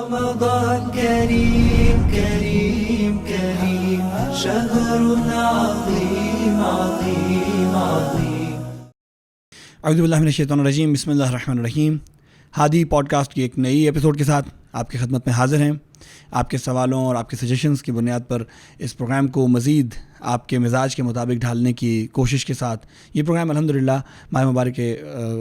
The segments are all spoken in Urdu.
رمضان كريم كريم كريم شهر عظيم عظيم عظيم. اعوذ باللہ من الشیطان الرجیم. بسم اللہ الرحمن الرحیم. ہادی پوڈ کاسٹ کی ایک نئی ایپیسوڈ کے ساتھ آپ کی خدمت میں حاضر ہیں. آپ کے سوالوں اور آپ کے سجیشنز کی بنیاد پر اس پروگرام کو مزید آپ کے مزاج کے مطابق ڈھالنے کی کوشش کے ساتھ یہ پروگرام الحمدللہ ماہ مبارک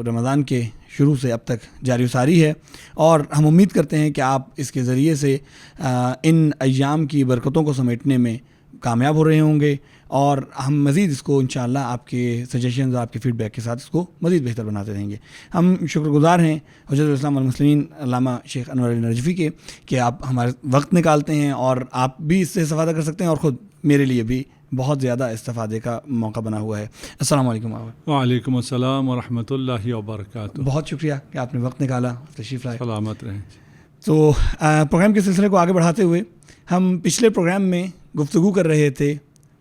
رمضان کے شروع سے اب تک جاری و ساری ہے، اور ہم امید کرتے ہیں کہ آپ اس کے ذریعے سے ان ایام کی برکتوں کو سمیٹنے میں کامیاب ہو رہے ہوں گے، اور ہم مزید اس کو انشاءاللہ آپ کے سجیشنز اور آپ کے فیڈ بیک کے ساتھ اس کو مزید بہتر بناتے رہیں گے. ہم شکر گزار ہیں حجت الاسلام والمسلمین علامہ شیخ انور علی نجفی کے کہ آپ ہمارے وقت نکالتے ہیں، اور آپ بھی اس سے استفادہ کر سکتے ہیں، اور خود میرے لیے بھی بہت زیادہ استفادے کا موقع بنا ہوا ہے. السلام علیکم. وعلیکم السلام ورحمۃ اللہ وبرکاتہ. بہت شکریہ کہ آپ نے وقت نکالا، تشریف لائے. سلامت رہیں. تو پروگرام کے سلسلے کو آگے بڑھاتے ہوئے ہم پچھلے پروگرام میں گفتگو کر رہے تھے،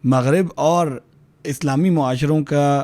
مغرب اور اسلامی معاشروں کا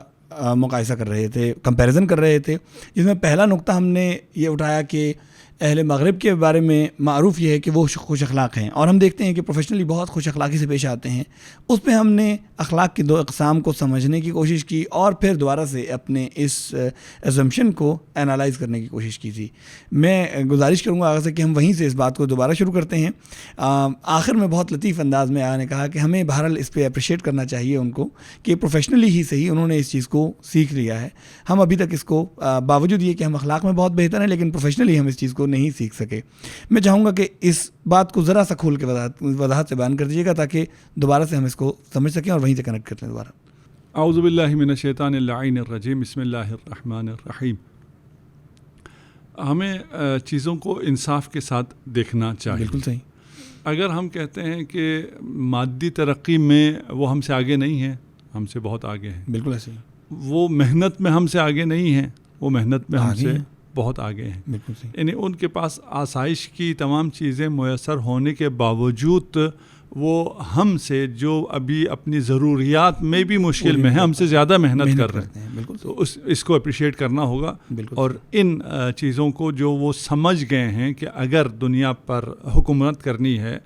مقایسہ کر رہے تھے، کمپیریزن کر رہے تھے، جس میں پہلا نقطہ ہم نے یہ اٹھایا کہ اہل مغرب کے بارے میں معروف یہ ہے کہ وہ خوش اخلاق ہیں، اور ہم دیکھتے ہیں کہ پروفیشنلی بہت خوش اخلاقی سے پیش آتے ہیں. اس پہ ہم نے اخلاق کی دو اقسام کو سمجھنے کی کوشش کی، اور پھر دوبارہ سے اپنے اس ایزمپشن کو انالائز کرنے کی کوشش کی تھی. میں گزارش کروں گا آگے سے کہ ہم وہیں سے اس بات کو دوبارہ شروع کرتے ہیں. آخر میں بہت لطیف انداز میں نے کہا کہ ہمیں بہرحال اس پہ اپریشیٹ کرنا چاہیے ان کو کہ پروفیشنلی ہی صحیح انہوں نے اس چیز کو سیکھ لیا ہے. ہم ابھی تک اس کو باوجود یہ کہ ہم اخلاق میں بہت بہتر ہیں، لیکن پروفیشنلی ہم اس چیز کو نہیں سیکھ سکے. میں چاہوں گا کہ اس بات کو ذرا سا کھول کے وضاحت سے بیان کر دیجیے گا تاکہ دوبارہ سے ہم اس کو سمجھ سکیں اور وہیں سے کنیکٹ کر لیں دوبارہ. اعوذ باللہ من الشیطان اللعین الرجیم. بسم اللہ الرحمن الرحیم. ہمیں چیزوں کو انصاف کے ساتھ دیکھنا چاہیے. بالکل صحیح. اگر ہم کہتے ہیں کہ مادی ترقی میں وہ ہم سے آگے نہیں ہیں، ہم سے بہت آگے ہیں. بالکل ایسے ہی. وہ محنت میں ہم سے آگے نہیں ہیں، وہ محنت میں ہم سے بہت آگے ہیں. بالکل صحیح. یعنی ان کے پاس آسائش کی تمام چیزیں میسر ہونے کے باوجود وہ ہم سے جو ابھی اپنی ضروریات میں بھی مشکل میں ہیں، ہم سے زیادہ محنت کر رہے ہیں. بالکل. تو اس کو اپریشیٹ کرنا ہوگا. بالکل. اور ان چیزوں کو جو وہ سمجھ گئے ہیں کہ اگر دنیا پر حکومت کرنی ہے،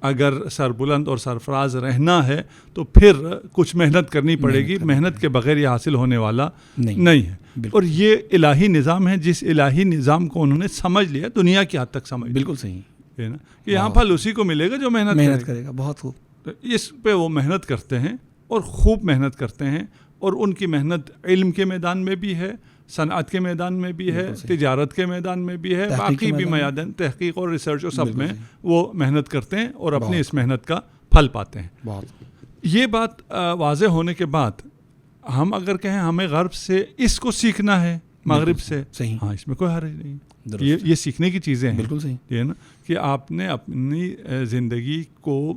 اگر سربلند اور سرفراز رہنا ہے تو پھر کچھ محنت کرنی پڑے گی. محنت کے بغیر یہ حاصل ہونے والا نہیں ہے. اور یہ الہی نظام ہے، جس الہی نظام کو انہوں نے سمجھ لیا، دنیا کی حد تک سمجھ. بالکل صحیح ہے نا کہ یہاں پھل اسی کو ملے گا جو محنت کرے گا. بہت خوب. تو اس پہ وہ محنت کرتے ہیں اور خوب محنت کرتے ہیں، اور ان کی محنت علم کے میدان میں بھی ہے، صنعت کے میدان میں بھی ہے، تجارت کے میدان میں بھی ہے، باقی بھی میدان تحقیق اور ریسرچ اور سب میں وہ محنت کرتے ہیں اور اپنی اس محنت کا پھل پاتے ہیں. یہ بات واضح ہونے کے بعد ہم اگر کہیں ہمیں غرب سے اس کو سیکھنا ہے، مغرب سے، ہاں اس میں کوئی حرج نہیں. یہ سیکھنے کی چیزیں ہیں. بالکل صحیح. یہ نا کہ آپ نے اپنی زندگی کو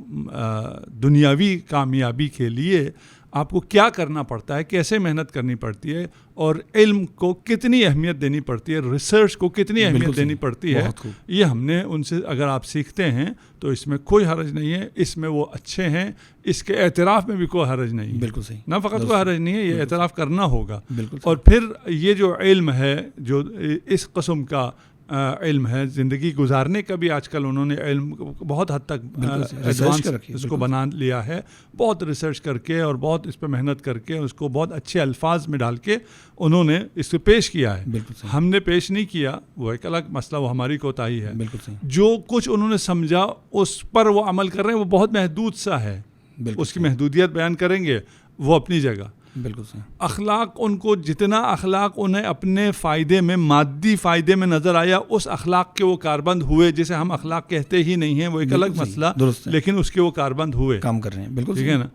دنیاوی کامیابی کے لیے آپ کو کیا کرنا پڑتا ہے، کیسے محنت کرنی پڑتی ہے، اور علم کو کتنی اہمیت دینی پڑتی ہے، ریسرچ کو کتنی اہمیت دینی پڑتی ہے، یہ ہم نے ان سے اگر آپ سیکھتے ہیں تو اس میں کوئی حرج نہیں ہے. اس میں وہ اچھے ہیں، اس کے اعتراف میں بھی کوئی حرج نہیں ہے. بالکل صحیح. نہ فقط کوئی حرج نہیں ہے، یہ اعتراف کرنا ہوگا. بالکل. اور پھر یہ جو علم ہے، جو اس قسم کا علم ہے، زندگی گزارنے کا بھی آج کل انہوں نے علم بہت حد تک ایڈوانس اس کو بنا لیا ہے. بہت ریسرچ کر کے اور بہت اس پہ محنت کر کے اس کو بہت اچھے الفاظ میں ڈال کے انہوں نے اس کو پیش کیا ہے. ہم نے پیش نہیں کیا، وہ ایک الگ مسئلہ، وہ ہماری کوتاہی ہے. جو کچھ انہوں نے سمجھا اس پر وہ عمل کر رہے ہیں، وہ بہت محدود سا ہے. اس کی محدودیت بیان کریں گے وہ اپنی جگہ. بالکل صحیح. اخلاق ان کو جتنا اخلاق انہیں اپنے فائدے میں، مادی فائدے میں نظر آیا، اس اخلاق کے وہ کاربند ہوئے. جسے ہم اخلاق کہتے ہی نہیں ہیں، وہ ایک الگ مسئلہ، لیکن اس کے وہ کاربند ہوئے، کام کر رہے ہیں. بالکل ٹھیک ہے نا.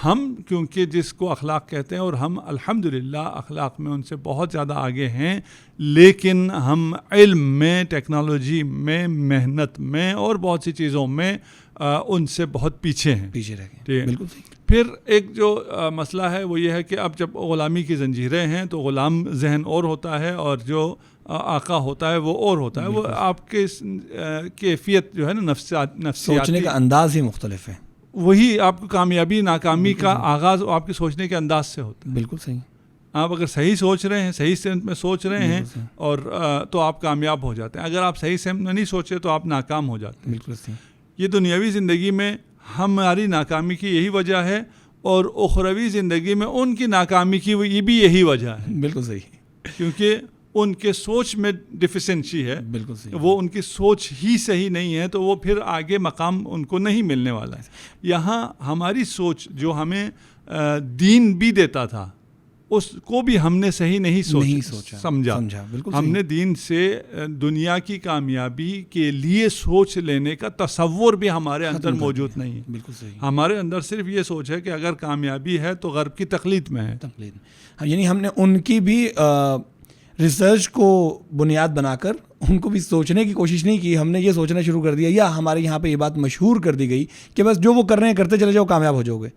ہم کیونکہ جس کو اخلاق کہتے ہیں، اور ہم الحمدللہ اخلاق میں ان سے بہت زیادہ آگے ہیں، لیکن ہم علم میں، ٹیکنالوجی میں، محنت میں اور بہت سی چیزوں میں ان سے بہت پیچھے ہیں، پیچھے رہ گئے. بالکل. پھر ایک جو مسئلہ ہے وہ یہ ہے کہ اب جب غلامی کی زنجیریں ہیں تو غلام ذہن اور ہوتا ہے، اور جو آقا ہوتا ہے وہ اور ہوتا ہے. وہ آپ کے کیفیت جو ہے نا، نفسیاتی سوچنے کا انداز ہی مختلف ہے. وہی آپ کو کامیابی ناکامی کا آغاز آپ کے سوچنے کے انداز سے ہوتا ہے. بالکل صحیح. آپ اگر صحیح سوچ رہے ہیں, صحیح سمت میں سوچ رہے ہیں اور تو آپ کامیاب ہو جاتے ہیں. اگر آپ صحیح سمت میں نہیں سوچے تو آپ ناکام ہو جاتے ہیں. بالکل صحیح. یہ دنیاوی زندگی میں ہماری ناکامی کی یہی وجہ ہے, اور اخروی زندگی میں ان کی ناکامی کی یہ بھی یہی وجہ ہے. بالکل صحیح. کیونکہ ان کے سوچ میں ڈیفیشنسی ہے. بالکل صحیح. وہ ان کی سوچ ہی صحیح نہیں ہے تو وہ پھر آگے مقام ان کو نہیں ملنے والا ہے. یہاں ہماری سوچ جو ہمیں دین بھی دیتا تھا اس کو بھی ہم نے صحیح نہیں سمجھا. ہم نے دین سے دنیا کی کامیابی کے لیے سوچ لینے کا تصور بھی ہمارے اندر موجود نہیں ہے. بالکل صحیح. ہمارے اندر صرف یہ سوچ ہے کہ اگر کامیابی ہے تو غرب کی تقلید میں ہے. یعنی ہم نے ان کی بھی ریسرچ کو بنیاد بنا کر ان کو بھی سوچنے کی کوشش نہیں کی. ہم نے یہ سوچنا شروع کر دیا, یا ہمارے یہاں پہ یہ بات مشہور کر دی گئی کہ بس جو وہ کر رہے ہیں کرتے چلے جاؤ, کامیاب ہو جاؤ گے.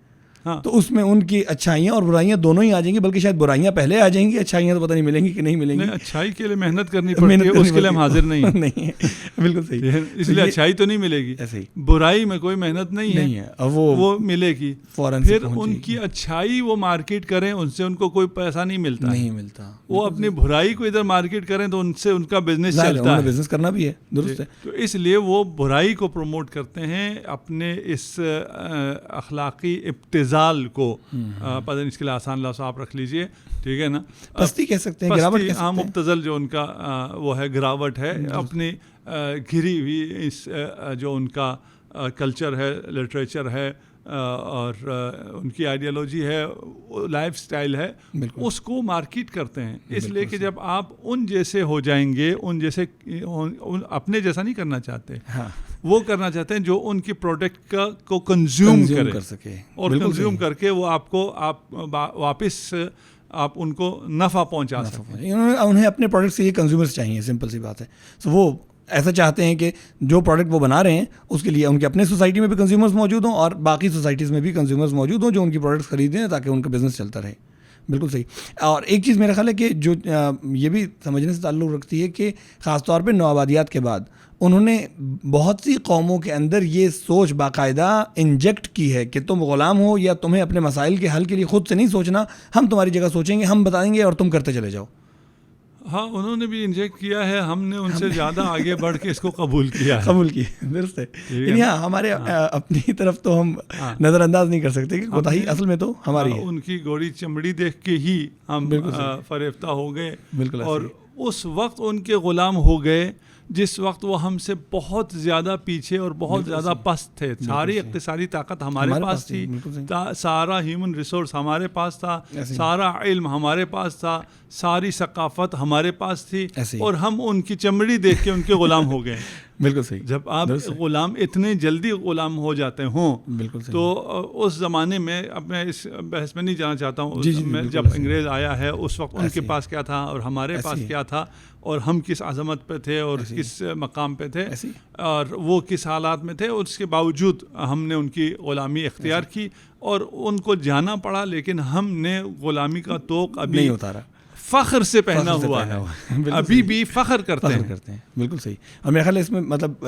ہاں. تو اس میں ان کی اچھائیاں اور برائیاں دونوں ہی آ جائیں گی, بلکہ شاید برائیاں پہلے آ جائیں گی, اچھائیاں تو پتہ نہیں ملیں گی کہ نہیں ملیں گی. اچھائی کے لیے محنت کرنی پڑتی ہے, اس کے لیے ہم حاضر نہیں ہیں. بالکل صحیح. اس لیے اچھائی تو نہیں ملے گی, برائی میں کوئی محنت نہیں ہے, وہ ملے گی فوراً. پھر ان کی اچھائی وہ مارکیٹ کریں, ان سے ان کو کوئی پیسہ نہیں ملتا. وہ اپنی برائی کو ادھر مارکیٹ کریں تو ان سے ان کا بزنس چلتا ہے. بزنس کرنا بھی ہے, درست ہے. تو اس لیے وہ برائی کو پروموٹ کرتے ہیں, اپنے اس اخلاقی ابتذال کو. پتہ نہیں اس کے لیے آسان لفظ آپ رکھ لیجئے, ٹھیک ہے نا, پستی کہہ سکتے ہیں, گراوٹ کہہ سکتے ہیں. مبتذل جو ان کا وہ ہے گراوٹ ہے, اپنی گھری ہوئی اس جو ان کا کلچر ہے, لٹریچر ہے, اور ان کی آئیڈیالوجی ہے, لائف سٹائل ہے, اس کو مارکیٹ کرتے ہیں. اس لیے کہ جب آپ ان جیسے ہو جائیں گے, ان جیسے اپنے جیسا نہیں کرنا چاہتے, وہ کرنا چاہتے ہیں جو ان کی پروڈکٹ کو کنزیوم کر سکے, اور کنزیوم کر کے وہ آپ واپس آپ ان کو نفع پہنچا سکیں. انہیں اپنے پروڈکٹ سے یہ کنزیومرز چاہیے, سمپل سی بات ہے. تو وہ ایسا چاہتے ہیں کہ جو پروڈکٹ وہ بنا رہے ہیں اس کے لیے ان کے اپنے سوسائٹی میں بھی کنزیومرز موجود ہوں, اور باقی سوسائٹیز میں بھی کنزیومرز موجود ہوں جو ان کی پروڈکٹس خریدیں تاکہ ان کا بزنس چلتا رہے. بالکل صحیح. اور ایک چیز میرا خیال ہے کہ جو یہ بھی سمجھنے سے تعلق رکھتی ہے کہ خاص طور پہ نوآبادیات کے بعد انہوں نے بہت سی قوموں کے اندر یہ سوچ باقاعدہ انجیکٹ کی ہے کہ تم غلام ہو, یا تمہیں اپنے مسائل کے حل کے لیے خود سے نہیں سوچنا, ہم تمہاری جگہ سوچیں گے, ہم بتائیں گے اور تم کرتے چلے جاؤ. ہاں, انہوں نے بھی انجیکٹ کیا ہے, ہم نے ان سے زیادہ آگے بڑھ کے اس کو قبول کیا. درست ہے. یعنی ہمارے اپنی طرف تو ہم نظر انداز نہیں کر سکتے کہ کوتاہی اصل میں تو ہماری ہے. ان کی گوڑی چمڑی دیکھ کے ہی ہم فریفتہ ہو گئے, اور اس وقت ان کے غلام ہو گئے جس وقت وہ ہم سے بہت زیادہ پیچھے اور بہت زیادہ پست تھے. ساری اقتصادی طاقت ہمارے پاس تھی, سارا ہیومن ریسورس ہمارے پاس تھا, سارا علم ہمارے پاس تھا, ساری ثقافت ہمارے پاس تھی, اور ہم ان کی چمڑی دیکھ کے ان کے غلام ہو گئے. بالکل صحیح. جب آپ غلام اتنے جلدی غلام ہو جاتے ہوں تو اس زمانے میں اب میں اس بحث میں نہیں جانا چاہتا ہوں, جب انگریز آیا ہے اس وقت ان کے پاس کیا تھا اور ہمارے پاس کیا تھا, اور ہم کس عظمت پہ تھے اور کس مقام پہ تھے, اور وہ کس حالات میں تھے, اور اس کے باوجود ہم نے ان کی غلامی اختیار کی اور ان کو جانا پڑا, لیکن ہم نے غلامی کا طوق ابھی نہیں اتارا, فخر سے پہنا ہوا ہے, ابھی بھی فخر کرتے ہیں. بالکل صحیح. اور میرا خیال ہے اس میں مطلب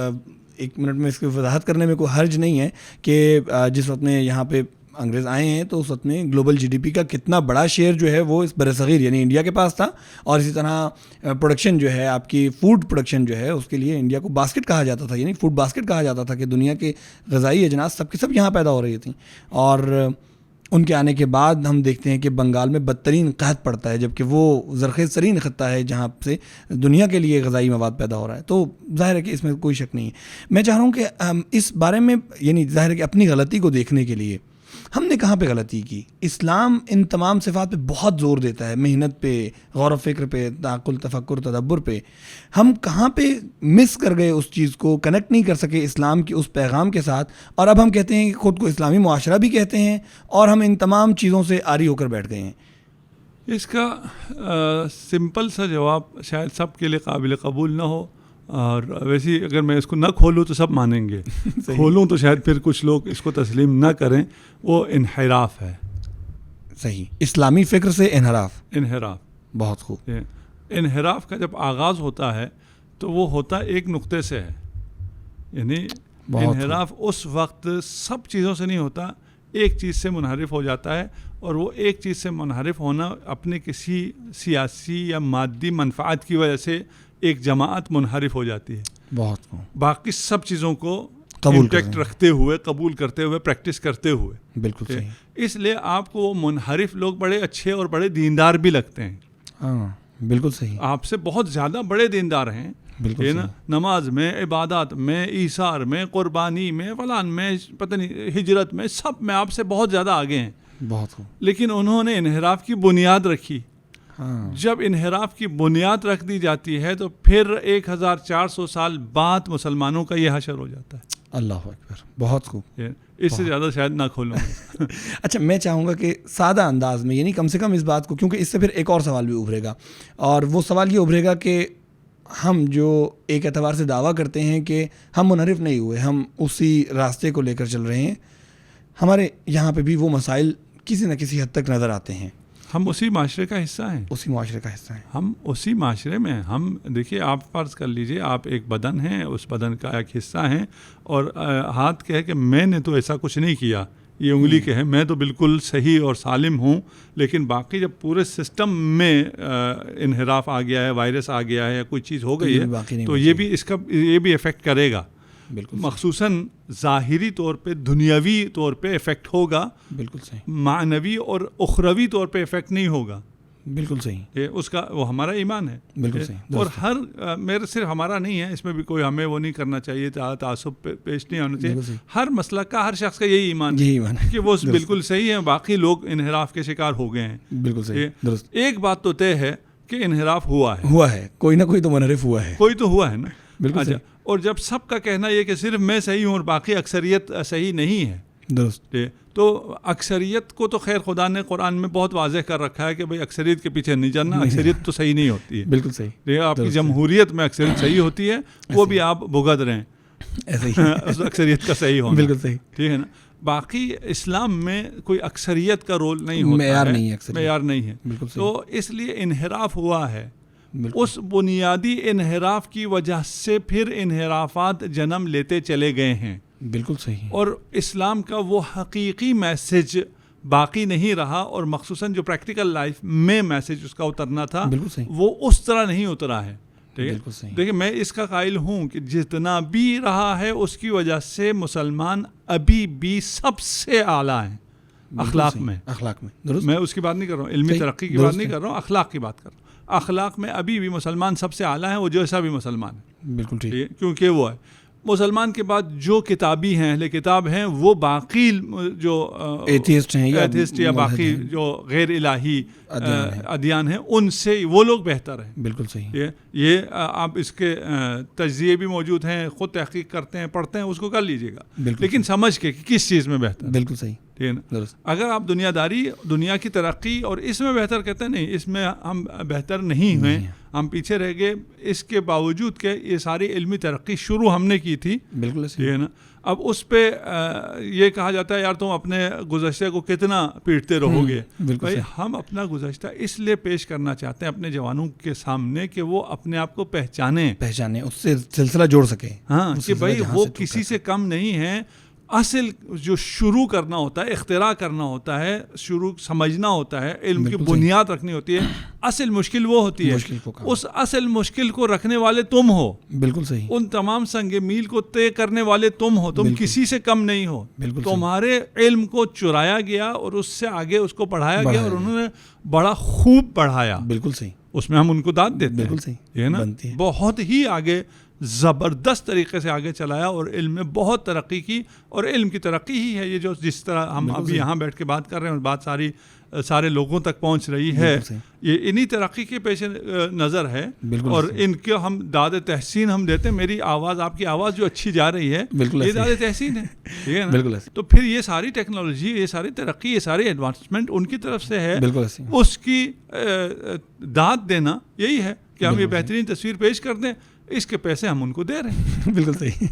ایک منٹ میں اس کی وضاحت کرنے میں کوئی حرج نہیں ہے کہ جس وقت میں یہاں پہ انگریز آئے ہیں تو اس وقت میں گلوبل جی ڈی پی کا کتنا بڑا شیئر جو ہے وہ اس برصغیر یعنی انڈیا کے پاس تھا, اور اسی طرح پروڈکشن جو ہے آپ کی فوڈ پروڈکشن جو ہے اس کے لیے انڈیا کو باسکٹ کہا جاتا تھا, یعنی فوڈ باسکٹ کہا جاتا تھا کہ دنیا کے غذائی اجناس سب کی سب یہاں پیدا ہو رہی تھیں. اور ان کے آنے کے بعد ہم دیکھتے ہیں کہ بنگال میں بدترین قحط پڑتا ہے, جبکہ وہ زرخیز ترین خطہ ہے جہاں سے دنیا کے لیے غذائی مواد پیدا ہو رہا ہے. تو ظاہر ہے کہ اس میں کوئی شک نہیں ہے. میں چاہ رہا ہوں کہ اس بارے میں یعنی ظاہر ہے کہ اپنی غلطی کو دیکھنے کے لیے ہم نے کہاں پہ غلطی کی. اسلام ان تمام صفات پہ بہت زور دیتا ہے, محنت پہ, غور و فکر پہ, تعقل, تفکر, تدبر پہ. ہم کہاں پہ مس کر گئے, اس چیز کو کنیکٹ نہیں کر سکے اسلام کی اس پیغام کے ساتھ, اور اب ہم کہتے ہیں کہ خود کو اسلامی معاشرہ بھی کہتے ہیں, اور ہم ان تمام چیزوں سے عاری ہو کر بیٹھ گئے ہیں. اس کا سمپل سا جواب شاید سب کے لیے قابل قبول نہ ہو, اور ویسے ہی اگر میں اس کو نہ کھولوں تو سب مانیں گے, کھولوں تو شاید پھر کچھ لوگ اس کو تسلیم نہ کریں. وہ انحراف ہے. صحیح. اسلامی فکر سے انحراف. بہت خوب. انحراف کا جب آغاز ہوتا ہے تو وہ ہوتا ایک نقطے سے ہے, یعنی انحراف اس وقت سب چیزوں سے نہیں ہوتا, ایک چیز سے منحرف ہو جاتا ہے، اور وہ ایک چیز سے منحرف ہونا اپنے کسی سیاسی یا مادی منفعت کی وجہ سے ایک جماعت منحرف ہو جاتی ہے. بہت باقی سب چیزوں کو قبول انٹیکٹ رکھتے ہوئے، قبول کرتے ہوئے، پریکٹس کرتے ہوئے. بالکل صحیح. اس لیے آپ کو وہ منحرف لوگ بڑے اچھے اور بڑے دیندار بھی لگتے ہیں. ہاں بالکل صحیح. آپ سے بہت زیادہ بڑے دیندار ہیں. بالکل نا، نماز میں، عبادات میں، ایثار میں، قربانی میں، فلان میں، پتہ نہیں ہجرت میں، سب میں آپ سے بہت زیادہ آگے ہیں. بہت خوب. لیکن انہوں نے انحراف کی بنیاد رکھی. ہاں جب انحراف کی بنیاد رکھ دی جاتی ہے تو پھر 1400 سال بعد مسلمانوں کا یہ حشر ہو جاتا ہے. اللہ اکبر. بہت خوب. اس سے زیادہ شاید نہ کھولوں. اچھا میں چاہوں گا کہ سادہ انداز میں، یعنی کم سے کم اس بات کو، کیونکہ اس سے پھر ایک اور سوال بھی ابھرے گا، اور وہ سوال یہ ابھرے گا کہ ہم جو ایک اعتبار سے دعویٰ کرتے ہیں کہ ہم منحرف نہیں ہوئے، ہم اسی راستے کو لے کر چل رہے ہیں، ہمارے یہاں پہ بھی وہ مسائل کسی نہ کسی حد تک نظر آتے ہیں. ہم اسی معاشرے کا حصہ ہیں. اسی معاشرے کا حصہ ہیں. ہم اسی معاشرے میں، ہم دیکھیے، آپ فرض کر لیجئے آپ ایک بدن ہیں، اس بدن کا ایک حصہ ہیں، اور ہاتھ کہے کہ میں نے تو ایسا کچھ نہیں کیا، یہ انگلی کہے میں تو بالکل صحیح اور سالم ہوں، لیکن باقی جب پورے سسٹم میں انحراف آ گیا ہے، وائرس آ گیا ہے، کوئی چیز ہو گئی ہے، تو یہ بھی اس کا یہ بھی افیکٹ کرے گا. بالکل مخصوصاً ظاہری طور پہ، دنیاوی طور پہ افیکٹ ہوگا. بالکل صحیح. معنوی اور اخروی طور پہ افیکٹ نہیں ہوگا. بالکل صحیح. اس کا وہ ہمارا ایمان ہے. بالکل صحیح. اور ہر میرے صرف ہمارا نہیں ہے، اس میں بھی کوئی ہمیں وہ نہیں کرنا چاہیے، تعصب پیش نہیں ہونا چاہیے. ہر مسلک کا، ہر شخص کا یہی ایمان ہے کہ وہ بالکل صحیح ہے، باقی لوگ انحراف کے شکار ہو گئے ہیں. بالکل صحیح. درست. ایک بات تو طے ہے کہ انحراف ہوا ہے، کوئی نہ کوئی تو منحرف ہوا ہے. کوئی تو ہوا ہے نا. بالکل. اور جب سب کا کہنا یہ کہ صرف میں صحیح ہوں اور باقی اکثریت صحیح نہیں ہے. درست. تو اکثریت کو تو خیر خدا نے قرآن میں بہت واضح کر رکھا ہے کہ بھئی اکثریت کے پیچھے نہیں جانا، اکثریت تو صحیح نہیں ہوتی ہے. بالکل صحیح. آپ کی جمہوریت میں اکثریت صحیح ہوتی ہے، وہ بھی آپ بھگت رہے ہیں ایسے ہی اکثریت کا صحیح ہونا. بالکل صحیح. ٹھیک ہے نا. باقی اسلام میں کوئی اکثریت کا رول نہیں ہوتا، معیار نہیں ہے. تو اس لیے انحراف ہوا ہے. اس بنیادی انحراف کی وجہ سے پھر انحرافات جنم لیتے چلے گئے ہیں. بالکل صحیح. اور اسلام کا وہ حقیقی میسج باقی نہیں رہا، اور مخصوصاً جو پریکٹیکل لائف میں میسج اس کا اترنا تھا وہ اس طرح نہیں اترا ہے. ٹھیک ہے. دیکھیں، میں اس کا قائل ہوں کہ جتنا بھی رہا ہے اس کی وجہ سے مسلمان ابھی بھی سب سے اعلیٰ ہیں اخلاق میں. درست. میں اس کی بات نہیں کر رہا ہوں، علمی ترقی کی بات نہیں کر رہا ہوں، اخلاق کی بات کر رہا ہوں. اخلاق میں ابھی بھی مسلمان سب سے اعلیٰ ہیں، وہ جیسا بھی مسلمان ہے. بالکل ٹھیک. کیونکہ وہ ہے مسلمان کے بعد جو کتابی ہیں، اہل کتاب ہیں، وہ باقی جو ایتھیسٹ ہیں یا باقی جو غیر الہی ادیان ہیں، ان سے وہ لوگ بہتر ہیں. بالکل صحیح. یہ آپ اس کے تجزیے بھی موجود ہیں، خود تحقیق کرتے ہیں، پڑھتے ہیں، اس کو کر لیجیے گا، لیکن سمجھ کے کس چیز میں بہتر. بالکل صحیح. ٹھیک ہے نا. اگر آپ دنیا کی ترقی اور اس میں بہتر کہتے ہیں، نہیں اس میں ہم بہتر نہیں ہوئے، ہم پیچھے رہ گئے، اس کے باوجود کہ یہ ساری علمی ترقی شروع ہم نے کی تھی. بالکل ٹھیک ہے نا. اب اس پہ یہ کہا جاتا ہے یار تم اپنے گزشتہ کو کتنا پیٹتے رہو گے. بھائی ہم اپنا گزشتہ اس لیے پیش کرنا چاہتے ہیں اپنے جوانوں کے سامنے کہ وہ اپنے آپ کو پہچانیں، اس سے سلسلہ جوڑ سکیں. ہاں، کہ بھائی وہ کسی سے کم نہیں ہیں. اصل جو شروع کرنا ہوتا ہے، اختراع کرنا ہوتا ہے، شروع سمجھنا ہوتا ہے، علم کی بنیاد رکھنی ہوتی ہے. اصل مشکل وہ ہوتی ہے، اس اصل مشکل کو رکھنے والے تم ہو. بالکل صحیح. ان تمام سنگ میل کو طے کرنے والے تم ہو، تم کسی سے کم نہیں ہو. تمہارے علم کو چرایا گیا اور اس سے آگے اس کو پڑھایا گیا، اور انہوں نے بڑا خوب پڑھایا. بالکل صحیح. اس میں ہم ان کو داد دیتے ہیں. بالکل صحیح. یہ نا بہت ہی آگے زبردست طریقے سے آگے چلایا اور علم میں بہت ترقی کی. اور علم کی ترقی ہی ہے یہ جو جس طرح ہم ابھی یہاں بیٹھ کے بات کر رہے ہیں اور بات سارے لوگوں تک پہنچ رہی ہے. یہ انہی ترقی کے پیش نظر ہے اور ان کے ہم داد تحسین ہم دیتے ہیں. میری آواز، آپ کی آواز جو اچھی جا رہی ہے، یہ داد تحسین ہے. ٹھیک ہے نا. تو پھر یہ ساری ٹیکنالوجی، یہ ساری ترقی، یہ ساری ایڈوانسمنٹ ان کی طرف سے ہے. اس کی داد دینا یہی ہے کہ ہم یہ بہترین تصویر پیش کر دیں، اس کے پیسے ہم ان کو دے رہے ہیں. بالکل صحیح.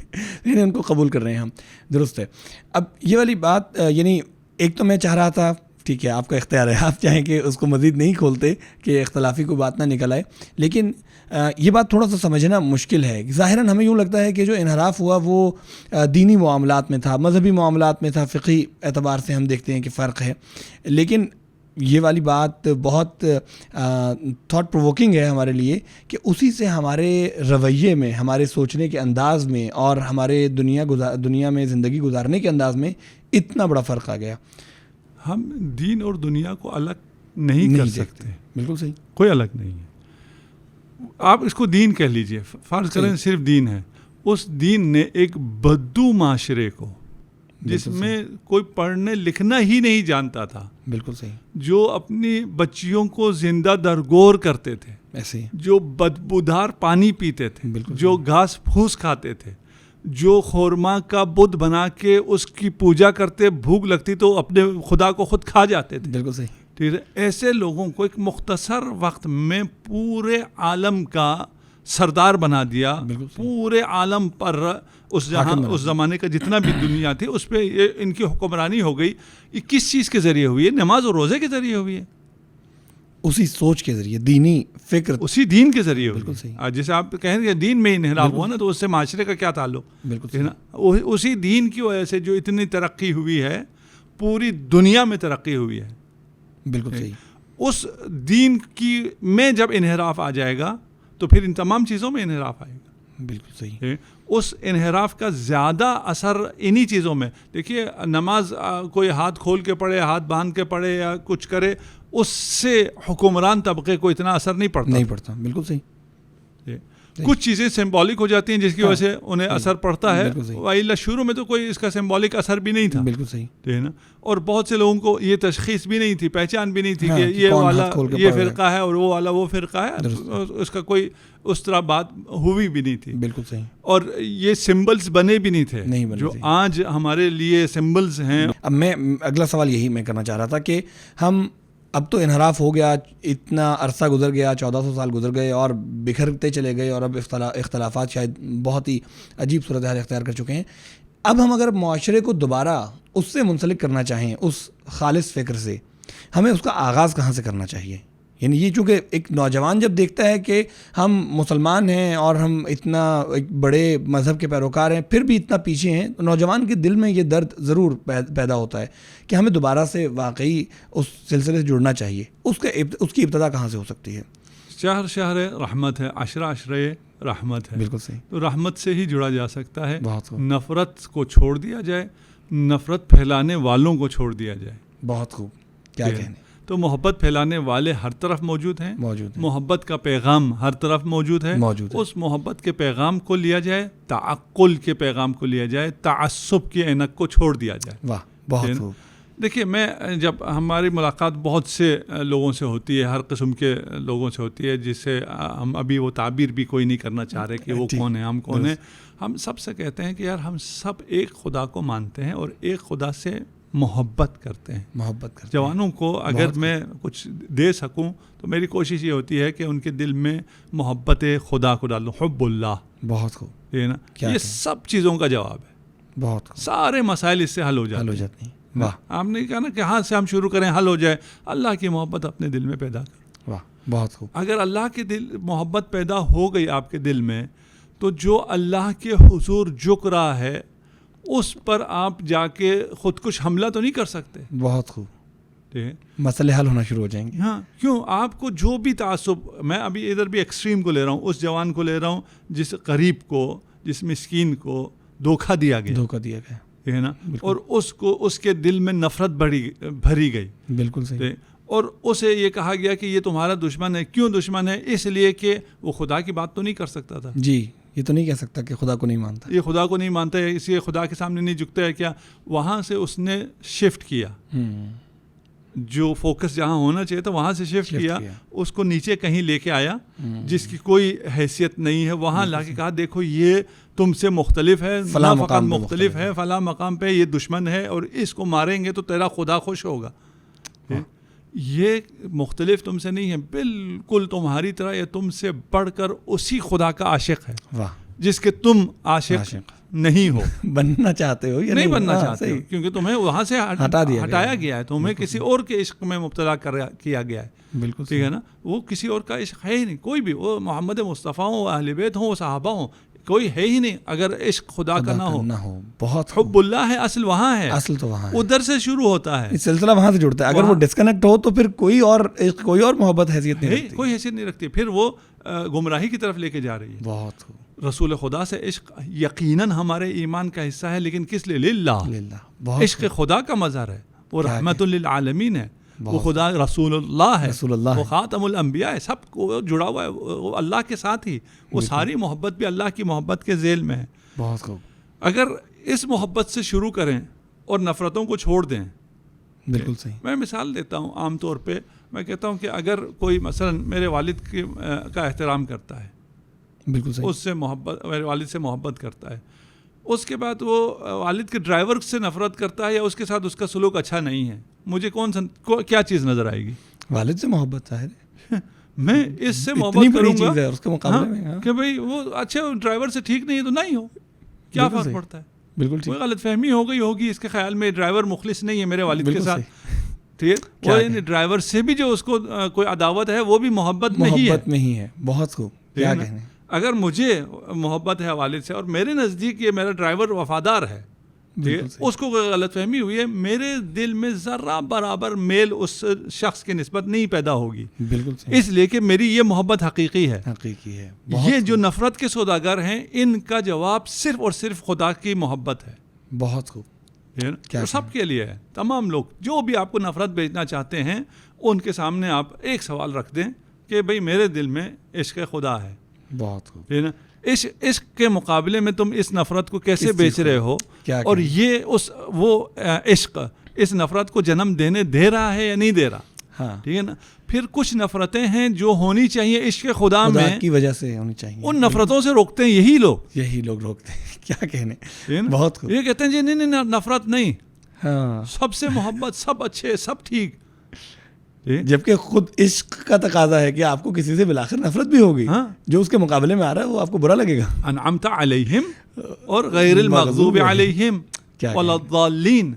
یعنی ان کو قبول کر رہے ہیں ہم. درست ہے. اب یہ والی بات، یعنی ایک تو میں چاہ رہا تھا، ٹھیک ہے آپ کا اختیار ہے، آپ چاہیں کہ اس کو مزید نہیں کھولتے کہ اختلافی کوئی بات نہ نکل آئے، لیکن یہ بات تھوڑا سا سمجھنا مشکل ہے. ظاہراً ہمیں یوں لگتا ہے کہ جو انحراف ہوا وہ دینی معاملات میں تھا, مذہبی معاملات میں تھا, فقہی اعتبار سے ہم دیکھتے ہیں کہ فرق ہے, لیکن یہ والی بات بہت تھاٹ پرووکنگ ہے ہمارے لیے کہ اسی سے ہمارے رویے میں, ہمارے سوچنے کے انداز میں اور ہمارے دنیا میں زندگی گزارنے کے انداز میں اتنا بڑا فرق آ گیا. ہم دین اور دنیا کو الگ نہیں کر سکتے. بالکل صحیح, کوئی الگ نہیں ہے. آپ اس کو دین کہہ لیجئے, فرض کریں صرف دین ہے. اس دین نے ایک بدو معاشرے کو, جس میں کوئی پڑھنے لکھنا ہی نہیں جانتا تھا, بالکل صحیح, جو اپنی بچیوں کو زندہ درگور کرتے تھے, ایسے ہی, جو بدبودار پانی پیتے تھے, جو گھاس پھوس کھاتے تھے, جو خورما کا بت بنا کے اس کی پوجا کرتے, بھوک لگتی تو اپنے خدا کو خود کھا جاتے تھے. بالکل صحیح. ٹھیک ہے, ایسے لوگوں کو ایک مختصر وقت میں پورے عالم کا سردار بنا دیا. پورے عالم پر اس زمانے کا جتنا بھی دنیا تھی اس پہ ان کی حکمرانی ہو گئی. یہ کس چیز کے ذریعے ہوئی ہے؟ نماز اور روزے کے ذریعے ہوئی ہے, اسی سوچ کے ذریعے, دینی فکر, اسی دین کے ذریعے ہوئی. بالکل صحیح. جیسے آپ کہیں گے دین میں انحراف ہوا نا, تو اس سے معاشرے کا کیا تعلق؟ بالکل ہے نا, اسی دین کی وجہ سے جو اتنی ترقی ہوئی ہے, پوری دنیا میں ترقی ہوئی ہے. بالکل صحیح. اس دین کی میں جب انحراف آ جائے گا تو پھر ان تمام چیزوں میں انحراف آئے گا. بالکل صحیح. اس انحراف کا زیادہ اثر انہی چیزوں میں. دیکھیے, نماز کوئی ہاتھ کھول کے پڑھے, ہاتھ باندھ کے پڑھے یا کچھ کرے, اس سے حکمران طبقے کو اتنا اثر نہیں پڑتا. بالکل صحیح. کچھ چیزیں سمبولک ہو جاتی ہیں جس کی وجہ سے انہیں اثر پڑتا ہے, وائلہ شروع میں تو کوئی اس کا سمبولک اثر بھی نہیں تھا. بالکل صحیح ہے نا. اور بہت سے لوگوں کو یہ تشخیص بھی نہیں تھی, پہچان بھی نہیں تھی کہ یہ والا یہ فرقہ ہے اور وہ والا وہ فرقہ ہے. اس کا کوئی اس طرح بات ہوئی بھی نہیں تھی. بالکل صحیح. اور یہ سمبلز بنے بھی نہیں تھے جو آج ہمارے لیے سمبلز ہیں. اب میں اگلا سوال یہی میں کرنا چاہ رہا تھا کہ ہم اب تو انحراف ہو گیا, اتنا عرصہ گزر گیا, 1400 سال گزر گئے اور بکھرتے چلے گئے, اور اب اختلافات شاید بہت ہی عجیب صورتحال اختیار کر چکے ہیں. اب ہم اگر معاشرے کو دوبارہ اس سے منسلک کرنا چاہیں, اس خالص فکر سے, ہمیں اس کا آغاز کہاں سے کرنا چاہیے؟ یعنی یہ چونکہ ایک نوجوان جب دیکھتا ہے کہ ہم مسلمان ہیں اور ہم اتنا ایک بڑے مذہب کے پیروکار ہیں پھر بھی اتنا پیچھے ہیں, تو نوجوان کے دل میں یہ درد ضرور پیدا ہوتا ہے کہ ہمیں دوبارہ سے واقعی اس سلسلے سے جڑنا چاہیے. اس کی ابتدا کہاں سے ہو سکتی ہے؟ شہر رحمت ہے, عشرہ رحمت ہے. بالکل صحیح. تو رحمت سے ہی جڑا جا سکتا ہے. نفرت کو چھوڑ دیا جائے, نفرت پھیلانے والوں کو چھوڑ دیا جائے. بہت خوب, کیا کہنے. تو محبت پھیلانے والے ہر طرف موجود ہیں. محبت کا پیغام ہر طرف موجود ہے. اس محبت کے پیغام کو لیا جائے, تعقل کے پیغام کو لیا جائے, تعصب کی اینک کو چھوڑ دیا جائے. واہ, بہت خوب. دیکھیے, میں جب ہماری ملاقات بہت سے لوگوں سے ہوتی ہے, ہر قسم کے لوگوں سے ہوتی ہے, جس سے ہم ابھی وہ تعبیر بھی کوئی نہیں کرنا چاہ رہے کہ وہ کون ہے, ہم کون ہیں. ہم سب سے کہتے ہیں کہ یار ہم سب ایک خدا کو مانتے ہیں اور ایک خدا سے محبت کرتے ہیں. جوانوں کو اگر میں کچھ دے سکوں تو میری کوشش یہ ہوتی ہے کہ ان کے دل میں محبت خدا کو ڈالوں, حب اللہ. بہت خوب. یہ نا, یہ سب چیزوں کا جواب ہے. بہت خوب. سارے مسائل اس سے حل ہو جاتے ہیں. واہ. آپ نے کہا نا کہ ہاں سے ہم شروع کریں حل ہو جائے. اللہ کی محبت اپنے دل میں پیدا کر. واہ, بہت خوب. اگر اللہ کی محبت پیدا ہو گئی آپ کے دل میں, تو جو اللہ کے حضور جھک رہا ہے اس پر آپ جا کے خود کچھ حملہ تو نہیں کر سکتے. بہت خوب. مسئلے حل ہونا شروع ہو جائیں گے. ہاں, کیوں؟ آپ کو جو بھی تعصب, میں ابھی ادھر بھی ایکسٹریم کو لے رہا ہوں, اس جوان کو لے رہا ہوں جس غریب کو, جس مسکین کو دھوکہ دیا گیا ہے نا, اور اس کے دل میں نفرت بھری گئی. بالکل صحیح. اور اسے یہ کہا گیا کہ یہ تمہارا دشمن ہے. کیوں دشمن ہے؟ اس لیے کہ وہ خدا کی بات تو نہیں کر سکتا تھا. جی, یہ تو نہیں کہہ سکتا کہ خدا کو نہیں مانتا. یہ خدا کو نہیں مانتا ہے, اس لیے خدا کے سامنے نہیں جھکتا ہے. کیا وہاں سے اس نے شفٹ کیا, جو فوکس جہاں ہونا چاہیے تو وہاں سے شفٹ کیا, اس کو نیچے کہیں لے کے آیا جس کی کوئی حیثیت نہیں ہے. وہاں لا کے کہا دیکھو یہ تم سے مختلف ہے, فلاں مقام مختلف ہے, فلاں مقام پہ یہ دشمن ہے اور اس کو ماریں گے تو تیرا خدا خوش ہوگا. یہ مختلف تم سے نہیں ہے, بالکل تمہاری طرح, یہ تم سے بڑھ کر اسی خدا کا عاشق ہے جس کے تم عاشق نہیں ہو، بننا چاہتے ہو یا نہیں بننا ہاں، چاہتے ہو، صحیح. کیونکہ تمہیں وہاں سے ہٹایا گیا ہے، تمہیں کسی اور کے عشق میں مبتلا کیا گیا ہے. بالکل ٹھیک ہے نا. وہ کسی اور کا عشق ہے ہی نہیں، کوئی بھی، وہ محمد مصطفیٰ ہوں، اہل بیت ہوں، صحابہ ہوں، کوئی ہے ہی نہیں اگر عشق خدا کا نہ ہو. بہت حب اللہ ہے، اصل وہاں ہے، اصل تو وہاں ہے، ادھر سے شروع ہوتا ہے، سلسلہ وہاں سے جڑتا ہے. اگر وہ ڈسکنیکٹ ہو تو پھر کوئی اور عشق، کوئی اور محبت حیثیت نہیں رکھتی، کوئی حیثیت نہیں رکھتی، پھر وہ گمراہی کی طرف لے کے جا رہی ہے. بہت رسول خدا سے عشق یقیناً ہمارے ایمان کا حصہ ہے، لیکن کس لیے؟ للہ. عشق خدا کا مظہر ہے، وہ رحمت للعالمین ہے، وہ خدا رسول اللہ ہے، وہ خاتم الانبیاء ہے، سب کو جڑا ہوا ہے وہ اللہ کے ساتھ ہی. وہ ساری محبت بھی اللہ کی محبت کے ذیل میں ہے. بہت خوب. اگر اس محبت سے شروع کریں اور نفرتوں کو چھوڑ دیں. بالکل صحیح. میں مثال دیتا ہوں عام طور پہ، میں کہتا ہوں کہ اگر کوئی مثلا میرے والد کا احترام کرتا ہے، بالکل صحیح، اس سے محبت، میرے والد سے محبت کرتا ہے، اس کے بعد وہ والد کے ڈرائیور سے نفرت کرتا ہے یا اس کے ساتھ اس کا سلوک اچھا نہیں ہے، مجھے کیا چیز نظر آئے گی؟ والد سے محبت ظاہر ہے، میں اس سے محبت کروں گا اس کے مقابلے میں کہ بھائی وہ اچھے ڈرائیور سے ٹھیک نہیں ہے تو نہیں ہو، کیا فرق پڑتا ہے؟ بالکل کوئی غلط فہمی ہو گئی ہوگی اس کے خیال میں، ڈرائیور مخلص نہیں ہے میرے والد کے ساتھ، ٹھیک ہے، وہ ڈرائیور سے بھی جو اس کو کوئی عداوت ہے وہ بھی محبت میں ہی ہے. بہت خوب. کیا کہنے، اگر مجھے محبت ہے والد سے اور میرے نزدیک یہ میرا ڈرائیور وفادار ہے، اس کو کوئی غلط فہمی ہوئی ہے، میرے دل میں ذرہ برابر میل اس شخص کی نسبت نہیں پیدا ہوگی. بالکل اس لیے کہ میری یہ محبت حقیقی ہے. یہ جو نفرت کے سوداگر ہیں ان کا جواب صرف اور صرف خدا کی محبت ہے. بہت خوب. سب کے لیے ہے. تمام لوگ جو بھی آپ کو نفرت بھیجنا چاہتے ہیں ان کے سامنے آپ ایک سوال رکھ دیں کہ بھئی میرے دل میں عشق خدا ہے. بہت خوب. عشق کے مقابلے میں تم اس نفرت کو کیسے بیچ رہے ہو، اور یہ وہ عشق اس نفرت کو جنم دے رہا ہے یا نہیں دے رہا. ٹھیک ہے نا. پھر کچھ نفرتیں ہیں جو ہونی چاہیے عشق خدا میں کی وجہ سے ہونی چاہیے، ان نفرتوں سے روکتے ہیں یہی لوگ روکتے ہیں. کیا کہنے، بہت خوب. یہ کہتے ہیں جی نہیں نفرت نہیں، سب سے محبت، سب اچھے، سب ٹھیک، جبکہ خود عشق کا تقاضا ہے کہ آپ کو کسی سے بالآخر نفرت بھی ہوگی، جو اس کے مقابلے میں آ رہا ہے وہ آپ کو برا لگے گا. انعمت علیہم اور غیر المغضوب علیہم والضالین.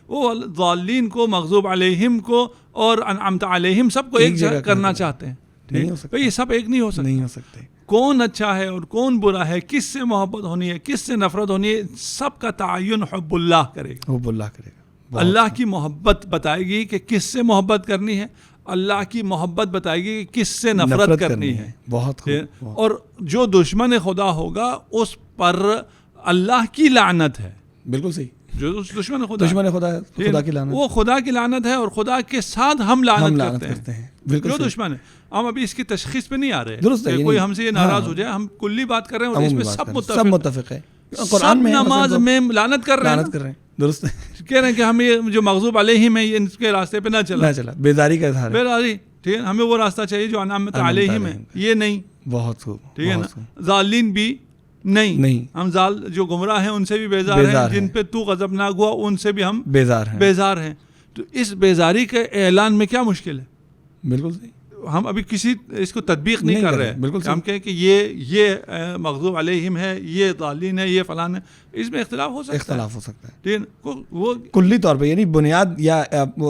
وہ ضالین کو، مغضوب علیہم کو اور انعمت علیہم سب کو ایک جگہ کرنا چاہتے ہیں. یہ سب ایک نہیں ہو سکتے. کون اچھا ہے اور کون برا ہے، کس سے محبت ہونی ہے، کس سے نفرت ہونی ہے، سب کا تعین حب اللہ کرے گا. اللہ کی محبت بتائے گی کہ کس سے محبت کرنی ہے، اللہ کی محبت بتائے گی کہ کس سے نفرت کرنی ہے. بہت خوب. اور جو دشمن خدا ہوگا اس پر اللہ کی لعنت ہے. بالکل صحیح. جو دشمن خدا کی لعنت، وہ خدا کی لعنت ہے، اور خدا کے ساتھ ہم لعنت کرتے ہیں. جو دشمن ہے، ہم ابھی اس کی تشخیص پہ نہیں آ رہے ہیں، کوئی ہم سے یہ ناراض ہو جائے، ہم کلی بات کر رہے ہیں اور اس میں سب متفق ہے. قرآن میں نماز میں لعنت کر رہے ہیں. درست ہے. کہہ رہے ہیں کہ ہم یہ جو مغضوب علیہم ہے ان کے راستے پہ نہ چلا، بیزاری کا اظہار، بیزاری. ٹھیک ہے، ہمیں وہ راستہ چاہیے جو انعمت علیہم ہے، یہ نہیں. بہت خوب. ٹھیک ہے نا. ظالین بھی نہیں، ہم جو گمراہ ہیں ان سے بھی بیزار ہیں، جن پہ تو غضبناک ہوا ان سے بھی ہم بیزار ہیں. تو اس بیزاری کے اعلان میں کیا مشکل ہے؟ بالکل صحیح. ہم ابھی کسی اس کو تطبیق نہیں کر رہے. ہم کہیں کہ یہ مغضوب علیہم ہے، یہ ضالین ہے، یہ فلان ہے. اس میں اختلاف ہو سکتا ہے. وہ کلی طور پہ، یعنی بنیاد یا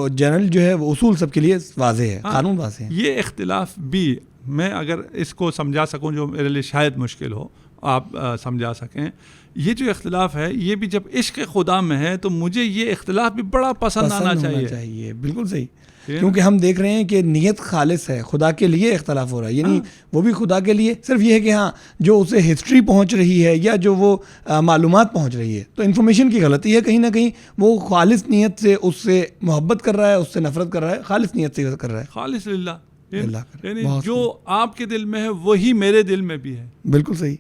جنرل جو ہے وہ اصول سب کے لیے واضح ہے، قانون واضح ہے. یہ اختلاف بھی میں اگر اس کو سمجھا سکوں، جو میرے لیے شاید مشکل ہو، آپ سمجھا سکیں. یہ جو اختلاف ہے یہ بھی جب عشق خدا میں ہے تو مجھے یہ اختلاف بھی بڑا پسند آنا چاہیے. بالکل صحیح. کیونکہ ہم دیکھ رہے ہیں کہ نیت خالص ہے، خدا کے لیے اختلاف ہو رہا ہے، یعنی وہ بھی خدا کے لیے. صرف یہ ہے کہ جو اسے ہسٹری پہنچ رہی ہے یا جو وہ معلومات پہنچ رہی ہے، تو انفارمیشن کی غلطی ہے کہیں نہ کہیں. وہ خالص نیت سے اس سے محبت کر رہا ہے، اس سے نفرت کر رہا ہے، خالص نیت سے کر رہا ہے، خالص للہ. یعنی جو آپ کے دل میں ہے وہی میرے دل میں بھی ہے. بالکل صحیح.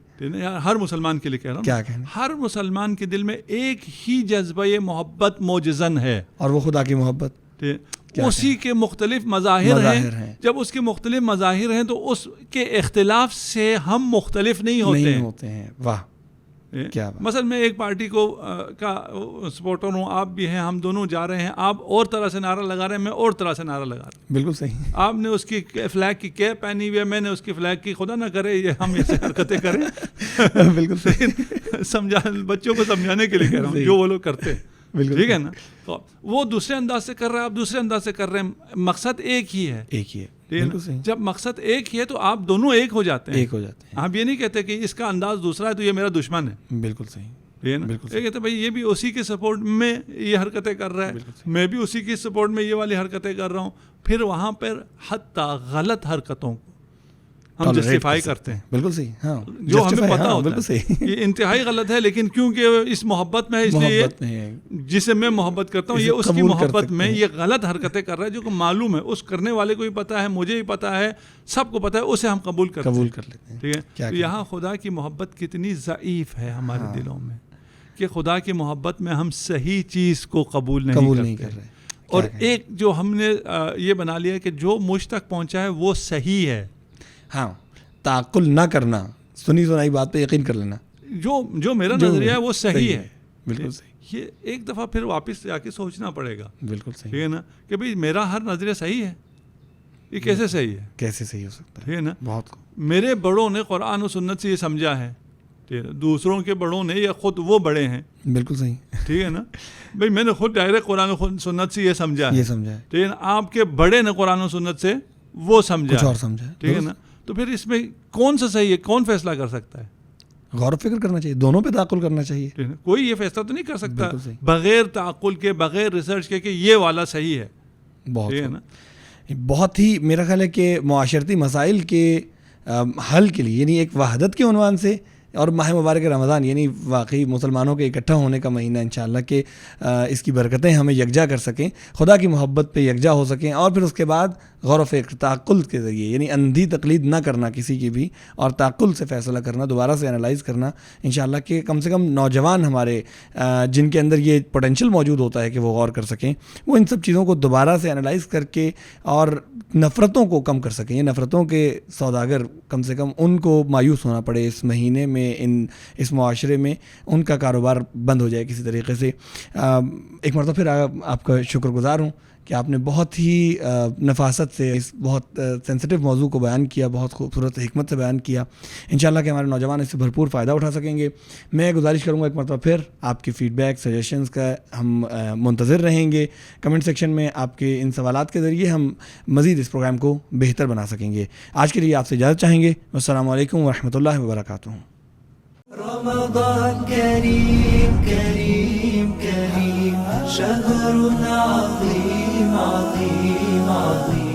ہر مسلمان کے لیے کہہ رہا ہوں، کیا کہنا، ہر مسلمان کے دل میں ایک ہی جذبہ محبت موجزن ہے، اور وہ خدا کی محبت. اسی کے مختلف مظاہر ہیں. جب اس کے مختلف مظاہر ہیں تو اس کے اختلاف سے ہم مختلف نہیں ہوتے ہیں. واہ. کیا بات. مثلا میں ایک پارٹی کو کا سپورٹر ہوں، آپ بھی ہیں، ہم دونوں جا رہے ہیں، آپ اور طرح سے نعرہ لگا رہے ہیں، میں اور طرح سے نعرہ لگا رہا ہوں. بالکل صحیح. آپ نے اس کی فلیگ کی کیپ پہنی ہوئی ہے، میں نے اس کی فلیگ کی، خدا نہ کرے یہ ہم ایسے حرکتیں کریں. بالکل صحیح. بچوں کو سمجھانے کے لیے کہہ رہا ہوں جو وہ لوگ کرتے ہیں. ٹھیک ہے نا. تو وہ دوسرے انداز سے کر رہا ہے، آپ دوسرے انداز سے کر رہے ہیں، مقصد ایک ہی ہے. ایک ہی ہے. جب مقصد ایک ہی ہے تو آپ دونوں ایک ہو جاتے ہیں. ایک ہو جاتے ہیں. آپ یہ نہیں کہتے کہ اس کا انداز دوسرا ہے تو یہ میرا دشمن ہے. بالکل صحیح. یہ کہتے بھائی یہ بھی اسی کے سپورٹ میں یہ حرکتیں کر رہا ہے، میں بھی اسی کے سپورٹ میں یہ والی حرکتیں کر رہا ہوں. پھر وہاں پر حتی غلط حرکتوں کو ہم جسٹیفائی کرتے ہیں. بالکل صحیح. ہاں جو ہمیں پتا ہوتا ہے یہ انتہائی غلط ہے، لیکن کیونکہ اس محبت میں ہے، اس لیے جسے میں محبت کرتا ہوں یہ اس کی محبت میں یہ غلط حرکتیں کر رہا ہے، جو کہ معلوم ہے اس کرنے والے کو بھی پتا ہے، مجھے بھی پتا ہے، سب کو پتا ہے، اسے ہم قبول کر لیتے ہیں. ٹھیک ہے. تو یہاں خدا کی محبت کتنی ضعیف ہے ہمارے دلوں میں کہ خدا کی محبت میں ہم صحیح چیز کو قبول نہیں کر رہے. اور ایک جو ہم نے یہ بنا لیا کہ جو مجھ تک پہنچا ہے وہ صحیح ہے. ہاں، تعقل نہ کرنا، سنی سنائی بات پہ یقین کر لینا، جو میرا نظریہ ہے وہ صحیح ہے. بالکل صحیح. یہ ایک دفعہ پھر واپس جا کے سوچنا پڑے گا. بالکل صحیح. ٹھیک ہے نا کہ بھئی میرا ہر نظریہ صحیح ہے، یہ کیسے صحیح ہے؟ کیسے صحیح ہو سکتا ہے؟ ٹھیک ہے نا. بہت میرے بڑوں نے قرآن و سنت سے یہ سمجھا ہے، دوسروں کے بڑوں نے یا خود وہ بڑے ہیں. بالکل صحیح. ٹھیک ہے نا. بھئی میں نے خود ڈائریکٹ قرآن و سنت سے یہ سمجھا ہے. ٹھیک ہے نا. آپ کے بڑے نے قرآن و سنت سے وہ سمجھا، کچھ اور سمجھا. ٹھیک ہے نا. تو پھر اس میں کون سا صحیح ہے؟ کون فیصلہ کر سکتا ہے؟ غور و فکر کرنا چاہیے، دونوں پہ تعقل کرنا چاہیے. کوئی یہ فیصلہ تو نہیں کر سکتا بغیر تعقل کے، بغیر ریسرچ کے کہ یہ والا صحیح ہے. بہت ہی میرا خیال ہے کہ معاشرتی مسائل کے حل کے لیے، یعنی ایک وحدت کے عنوان سے، اور ماہ مبارک رمضان یعنی واقعی مسلمانوں کے اکٹھا ہونے کا مہینہ انشاءاللہ کہ اس کی برکتیں ہمیں یکجا کر سکیں، خدا کی محبت پہ یکجا ہو سکیں، اور پھر اس کے بعد غور و فکر تعقل کے ذریعے، یعنی اندھی تقلید نہ کرنا کسی کی بھی، اور تعقل سے فیصلہ کرنا، دوبارہ سے انالائز کرنا انشاءاللہ کہ کم سے کم نوجوان ہمارے جن کے اندر یہ پوٹینشیل موجود ہوتا ہے کہ وہ غور کر سکیں، وہ ان سب چیزوں کو دوبارہ سے انالائز کر کے اور نفرتوں کو کم کر سکیں. یہ نفرتوں کے سوداگر کم سے کم ان کو مایوس ہونا پڑے اس مہینے میں، اس معاشرے میں ان کا کاروبار بند ہو جائے کسی طریقے سے. ایک مرتبہ پھر آپ کا شکر گزار ہوں کہ آپ نے بہت ہی نفاست سے اس بہت سینسٹیو موضوع کو بیان کیا، بہت خوبصورت حکمت سے بیان کیا. انشاءاللہ کہ ہمارے نوجوان اس سے بھرپور فائدہ اٹھا سکیں گے. میں گزارش کروں گا ایک مرتبہ پھر آپ کی فیڈ بیک، سجیشنز کا ہم منتظر رہیں گے. کمنٹ سیکشن میں آپ کے ان سوالات کے ذریعے ہم مزید اس پروگرام کو بہتر بنا سکیں گے. آج کے لیے آپ سے اجازت چاہیں گے. السلام علیکم ورحمۃ اللہ وبرکاتہ. رمضان كريم كريم كريم شهر عظيم عظيم عظيم